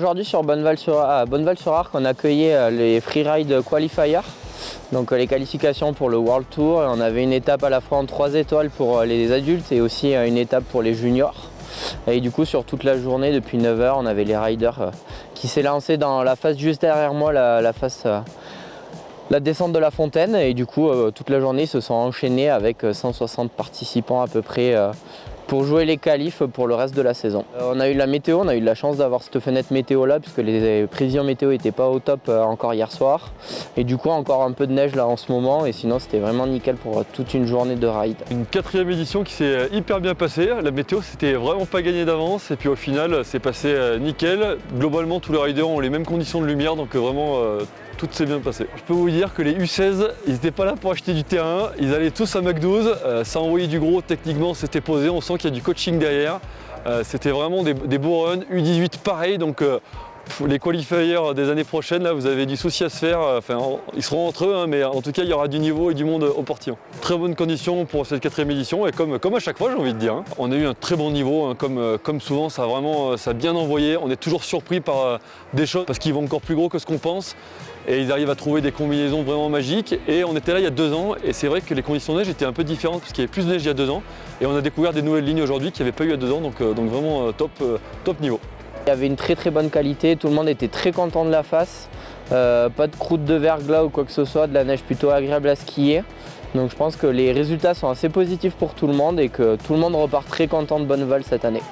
aujourd'hui sur Bonneval-sur-Arc, on a accueilli les Freeride Qualifiers, donc les qualifications pour le World Tour. Et on avait une étape à la fois en 3 étoiles pour les adultes et aussi une étape pour les juniors. Et du coup sur toute la journée, depuis 9 h, on avait les riders qui s'est lancé dans la phase juste derrière moi, la descente de la fontaine. Et du coup toute la journée ils se sont enchaînés avec 160 participants à peu près pour jouer les qualifs pour le reste de la saison. On a eu la météo, on a eu de la chance d'avoir cette fenêtre météo là puisque les prévisions météo n'étaient pas au top encore hier soir. Et du coup encore un peu de neige là en ce moment, et sinon c'était vraiment nickel pour toute une journée de ride. Une 4e édition qui s'est hyper bien passée. La météo c'était vraiment pas gagné d'avance et puis au final c'est passé nickel. Globalement tous les riders ont les mêmes conditions de lumière, donc vraiment tout s'est bien passé. Je peux vous dire que les U16, ils n'étaient pas là pour acheter du terrain, ils allaient tous à Mac 12, ça envoyait du gros, techniquement c'était posé, on sent qu'il y a du coaching derrière. C'était vraiment des beaux runs, U18 pareil, donc les qualifiers des années prochaines, là, vous avez du souci à se faire. Enfin, ils seront entre eux, hein, mais en tout cas, il y aura du niveau et du monde au portillon. Très bonnes conditions pour cette 4e édition, et comme à chaque fois, j'ai envie de dire. Hein. On a eu un très bon niveau, hein, comme souvent, ça a bien envoyé. On est toujours surpris par des choses, parce qu'ils vont encore plus gros que ce qu'on pense. Et ils arrivent à trouver des combinaisons vraiment magiques. Et on était là il y a 2 ans, et c'est vrai que les conditions de neige étaient un peu différentes, parce qu'il y avait plus de neige il y a 2 ans. Et on a découvert des nouvelles lignes aujourd'hui qu'il n'y avait pas eu il y a 2 ans, donc vraiment top niveau. Il y avait une très bonne qualité, tout le monde était très content de la face, pas de croûte de verglas ou quoi que ce soit, de la neige plutôt agréable à skier. Donc je pense que les résultats sont assez positifs pour tout le monde et que tout le monde repart très content de Bonneval cette année.